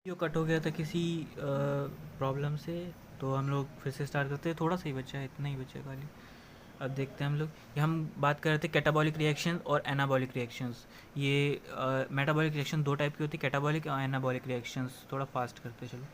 Video cut हो गया था किसी प्रॉब्लम से, तो हम लोग फिर से स्टार्ट करते हैं। थोड़ा सा ही बचा है, इतना ही बचा है खाली। अब देखते हैं हम लोग कि हम बात कर रहे थे कैटाबॉलिक रिएक्शन और एनाबॉलिक रिएक्शंस। ये मेटाबॉलिक रिएक्शन दो टाइप की होती है, कैटाबॉलिक और एनाबॉलिक रिएक्शंस। थोड़ा फास्ट करते हैं, चलो।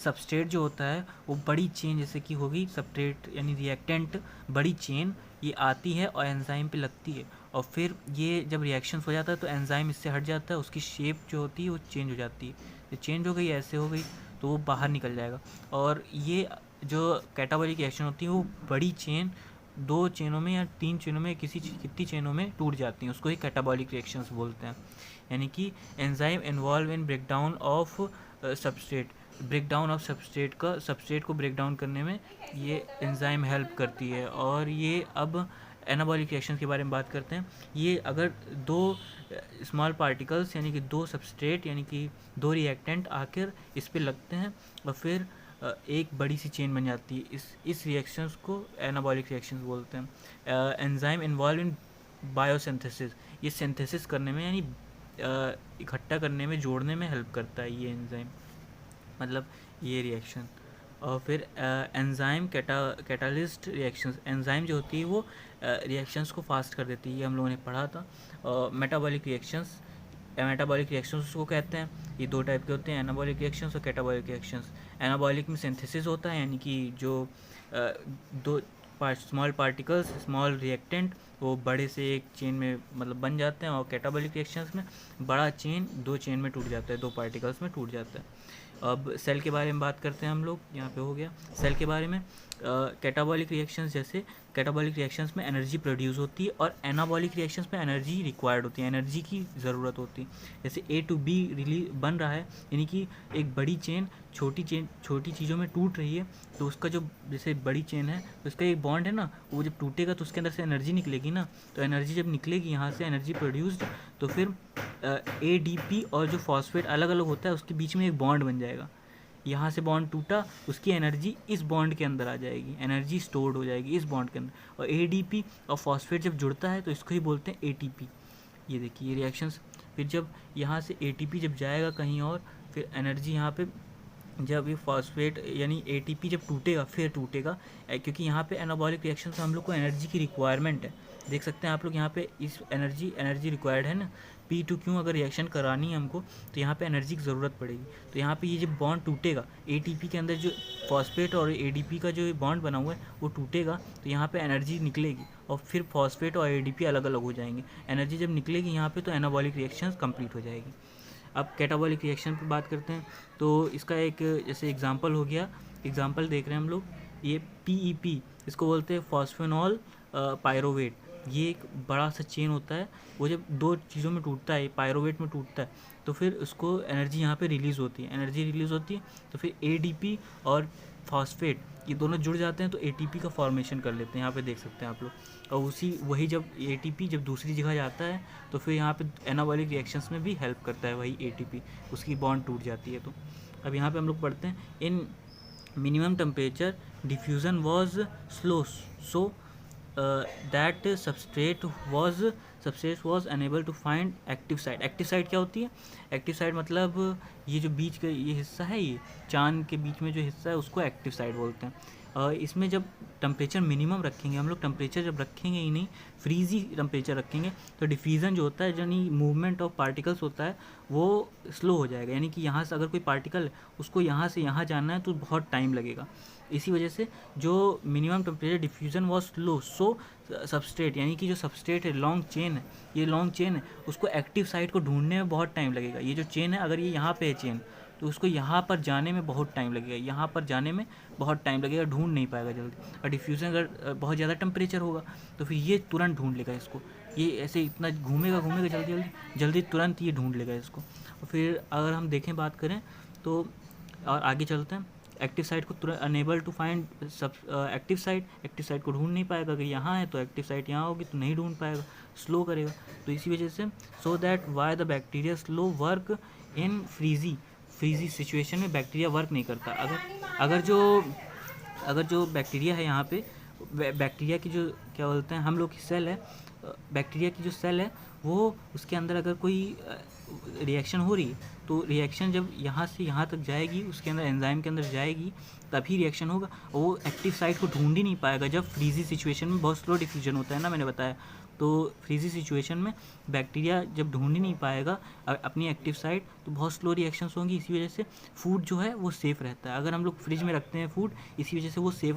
सबस्ट्रेट जो होता है वो बड़ी चेन, जैसे कि होगी सबस्ट्रेट यानी रिएक्टेंट, बड़ी चेन ये आती है और एंजाइम पे लगती है, और फिर ये जब रिएक्शंस हो जाता है तो एंजाइम इससे हट जाता है, उसकी शेप जो होती है वो चेंज हो जाती है। ये चेंज हो गई, ऐसे हो गई, तो वो बाहर निकल जाएगा। और ये जो कैटाबॉलिक रिएक्शन होती है वो बड़ी चेन, दो चेनों में या तीन चेनों में, कितनी चेनों में टूट जाती हैं, उसको ही कैटाबॉलिक रिएक्शंस बोलते हैं। यानी कि enzyme involve in breakdown of substrate, breakdown of substrate को ब्रेक डाउन करने में ये एंजाइम हेल्प करती है। और ये अब एनाबॉलिक रिएक्शन के बारे में बात करते हैं। ये अगर दो स्मॉल पार्टिकल्स यानी कि दो सबस्ट्रेट यानी कि दो रिएक्टेंट आकर इस पे लगते हैं और फिर एक बड़ी सी चेन बन जाती है, इस रिएक्शंस को एनाबॉलिक रिएक्शंस बोलते हैं। एंजाइम इन्वॉल्व इन बायोसिंथेसिस, ये सिंथेसिस करने में यानी इकट्ठा करने में, जोड़ने में हेल्प करता है ये एंजाइम, मतलब ये रिएक्शन। और फिर एंजाइम कैटालिस्ट रिएक्शंस, एंजाइम जो होती है वो रिएक्शंस को फास्ट कर देती है, ये हम लोगों ने पढ़ा था। मेटाबॉलिक रिएक्शंस, मेटाबॉलिक रिएक्शंस उसको कहते हैं। ये दो टाइप के होते हैं, एनाबॉलिक रिएक्शंस और कैटाबॉलिक रिएक्शंस। एनाबॉलिक में सिंथेसिस होता है, यानी कि जो दो स्मॉल पार्टिकल्स, स्मॉल रिएक्टेंट, वो बड़े से एक चेन में मतलब बन जाते हैं। और कैटाबॉलिक रिएक्शंस में बड़ा चेन दो चेन में टूट जाता है, दो पार्टिकल्स में टूट जाता है। अब सेल के बारे में बात करते हैं हम लोग, यहाँ पे हो गया सेल के बारे में। कैटाबॉलिक रिएक्शंस, जैसे कैटाबॉलिक रिएक्शंस में एनर्जी प्रोड्यूस होती है और एनाबॉलिक रिएक्शंस में एनर्जी रिक्वायर्ड होती है, एनर्जी की ज़रूरत होती है। जैसे A to B रिलीज बन रहा है, यानी कि एक बड़ी चेन छोटी चीज़ों में टूट रही है, तो उसका जो, जैसे बड़ी चेन है तो उसका एक बॉन्ड है ना, वो जब टूटेगा तो उसके अंदर से एनर्जी निकलेगी ना, तो एनर्जी जब निकलेगी यहाँ से एनर्जी प्रोड्यूस्ड, तो फिर ADP और जो फॉस्फेट अलग अलग होता है उसके बीच में एक बॉन्ड बन जाएगा। यहाँ से बॉन्ड टूटा, उसकी एनर्जी इस बॉन्ड के अंदर आ जाएगी, एनर्जी स्टोर्ड हो जाएगी इस बॉन्ड के अंदर। और ADP और फॉस्फेट जब जुड़ता है तो इसको ही बोलते हैं ATP। ये देखिए ये रिएक्शंस। फिर जब यहाँ से ATP जब जाएगा कहीं और, फिर एनर्जी यहाँ पे, जब ये फॉस्फेट यानी ATP जब टूटेगा फिर टूटेगा, क्योंकि यहाँ पे एनाबॉलिक रिएक्शन से हम लोग को एनर्जी की रिक्वायरमेंट है। देख सकते हैं आप लोग यहाँ पे इस एनर्जी रिक्वायर्ड है ना, P2Q अगर रिएक्शन करानी है हमको तो यहाँ पे एनर्जी की ज़रूरत पड़ेगी। तो यहाँ पे ये जब बॉन्ड टूटेगा, ATP के अंदर जो फॉस्फेट और ADP का जो बॉन्ड बना हुआ है वो टूटेगा, तो यहाँ पे एनर्जी निकलेगी और फिर फॉस्फेट और ADP अलग अलग हो जाएंगे। एनर्जी जब निकलेगी यहाँ पे तो एनाबॉलिक रिएक्शन कंप्लीट हो जाएगी। अब कैटाबॉलिक रिएक्शन पर बात करते हैं, तो इसका एक जैसे एग्जांपल हो गया, एग्जांपल देख रहे हैं हम लोग, ये PEP, इसको बोलते हैं फॉस्फेनॉल पायरोवेट। ये एक बड़ा सा चेन होता है, वो जब दो चीज़ों में टूटता है, पायरोवेट में टूटता है, तो फिर उसको एनर्जी यहाँ पे रिलीज़ होती है, एनर्जी रिलीज़ होती है, तो फिर ADP और फॉस्फेट ये दोनों जुड़ जाते हैं तो ATP का फॉर्मेशन कर लेते हैं, यहाँ पे देख सकते हैं आप लोग। और वही जब ATP जब दूसरी जगह जाता है तो फिर यहाँ पे एनाबॉलिक रिएक्शंस में भी हेल्प करता है वही ATP, उसकी बॉन्ड टूट जाती है। तो अब यहाँ पे हम लोग पढ़ते हैं, in minimum temperature diffusion was slow, so that substrate was unable to find active site. Active site क्या होती है? एक्टिव साइट मतलब ये जो बीच का ये हिस्सा है, ये चांद के बीच में जो हिस्सा है उसको एक्टिव साइट बोलते हैं। इसमें जब टेम्परेचर मिनिमम रखेंगे हम लोग, टेम्परेचर जब रखेंगे ही नहीं, फ्रीजी टेम्परेचर रखेंगे, तो डिफ्यूज़न जो होता है यानी मूवमेंट ऑफ पार्टिकल्स होता है वो स्लो हो जाएगा। यानी कि यहाँ से अगर कोई पार्टिकल है उसको यहाँ से यहाँ जाना है तो बहुत टाइम लगेगा। इसी वजह से जो minimum temperature diffusion was slow, so substrate यानी कि जो सबस्ट्रेट है, लॉन्ग चेन है, ये लॉन्ग चेन है, उसको एक्टिव साइट को ढूंढने में बहुत टाइम लगेगा। ये जो चेन है, अगर ये यहाँ पे है चेन, तो उसको यहाँ पर जाने में बहुत टाइम लगेगा, यहाँ पर जाने में बहुत टाइम लगेगा, ढूंढ नहीं पाएगा जल्दी। और डिफ्यूज़न अगर बहुत ज़्यादा टेम्परेचर होगा तो फिर ये तुरंत ढूंढ लेगा इसको, ये ऐसे इतना घूमेगा जल्दी तुरंत ये ढूंढ लेगा इसको। और फिर अगर हम देखें, बात करें तो, और आगे चलते हैं, एक्टिव साइट को तुरंत अनेबल टू फाइंड सब एक्टिव साइट को ढूंढ नहीं पाएगा। अगर यहाँ है तो एक्टिव साइट यहाँ होगी तो नहीं ढूंढ पाएगा, स्लो करेगा। तो इसी वजह से, so that why the bacteria slow work in frizzy situation में बैक्टीरिया वर्क नहीं करता। अगर जो बैक्टीरिया है यहाँ पे, बैक्टीरिया की जो क्या बोलते हैं हम लोग की सेल है, बैक्टीरिया की जो सेल है वो, उसके अंदर अगर कोई रिएक्शन हो रही है, तो रिएक्शन जब यहाँ से यहाँ तक जाएगी, उसके अंदर एंजाइम के अंदर जाएगी, तभी रिएक्शन होगा। और वो एक्टिव साइट को ढूंढ ही नहीं पाएगा। जब फ्रीजी सिचुएशन में बहुत स्लो डिफ्यूजन होता है ना, मैंने बताया, तो फ्रीजी सिचुएशन में बैक्टीरिया जब ढूंढ ही नहीं पाएगा अपनी एक्टिव साइट, तो बहुत स्लो रिएक्शंस होंगी। इसी वजह से फूड जो है वो सेफ़ रहता है। अगर हम लोग फ्रिज में रखते हैं फूड, इसी वजह से वो सेफ़